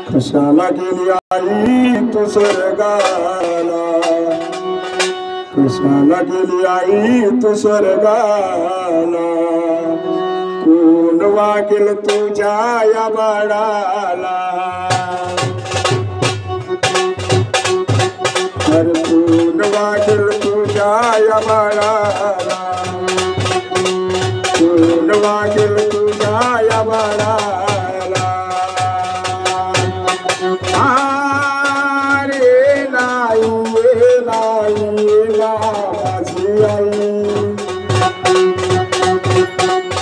कशाला गेली आई तू स्वर्गाला, कशाला गेली आई तू स्वर्गाला, कोण वागेल तुझ्या या बाळाला, अरे कोण वागेल तुझ्या या बाळाला, कोण वागेल तुझ्या या बाळाला. अरे नाही माझी आई,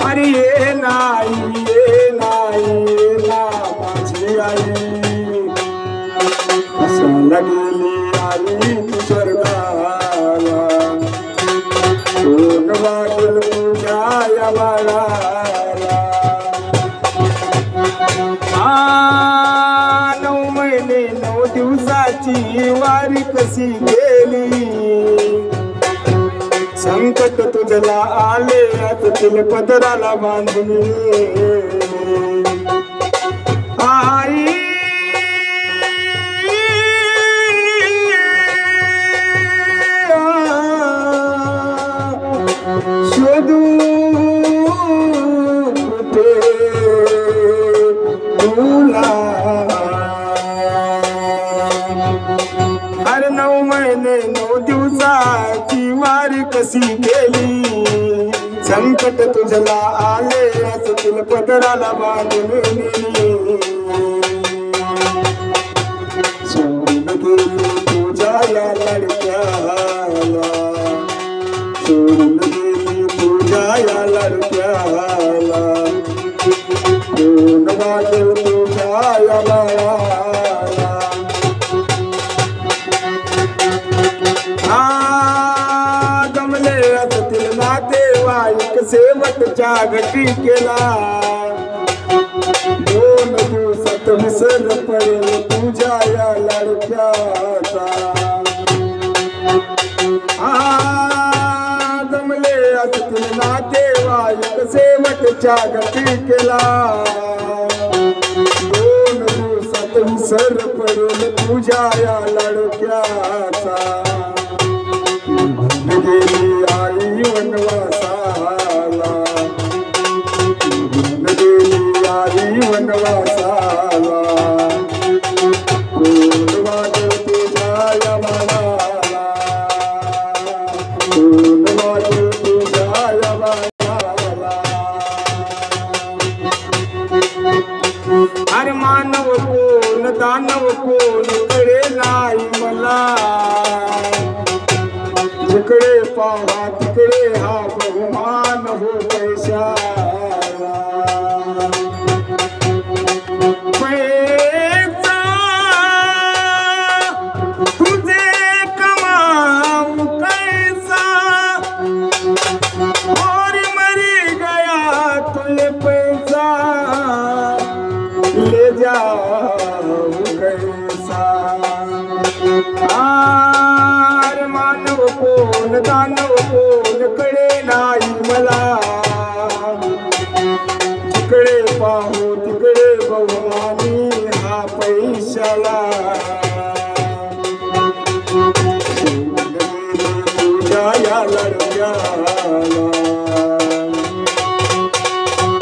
अरे ये नाही माझी आई, कशाला गेली आई तू स्वर्गाला, कोण वागेल तुझ्या या बाळाला. 9 महिने 9 दिवसाची वारी कशी गेली, संकट तुझला आले आतील पदराला बांधून आई, शोधू कुठे तुला. अरे 9 महिने 9 दिवसाची वारी कशी गेली, संकट तुझला आले असतील पदराला बांधून सोडून गेली तुझ्या या लडक्याला, सोडून गेली तुझ्या या लडक्याला, कोण वागेल तुझ्या या बाळाला. जमले असतील नातेवाईक शेवटच्या घटी केला, 2 दिवसात विसर पडेल तुझ्या या लडक्याचा. जमले असतील नातेवाईक शेवटच्या घटी केला, 2 दिवसात विसर पडेल तुझ्या या लडक्याचा. गेली आई वनवासाला, गेली आई वनवासाला, कोण वागेल तुझ्या या बाळाला, कोण वागेल तुझ्या या बाळाला. अरे मानव कोण दानव कोण कळे नाही मला, जिकडे पाहा तिकडे हा बहुमान हो पैशाला. पैसा तुझे कमाऊ कैसा, और मरी गया तुझे पैसा ले जाऊ कैसा. मानव कोण दानव कोण कळे नाही मला, जिकडे पाहू तिकडे बहुमानी हा पैशाला. तुझ्या या लडक्याला,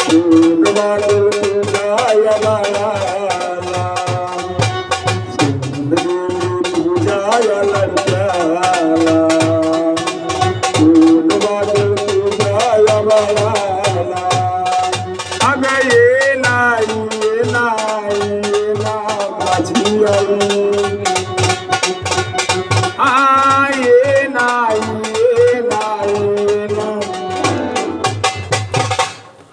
कोण वागेल तुझ्या या बाळाला, तुझ्या या लडक्याला.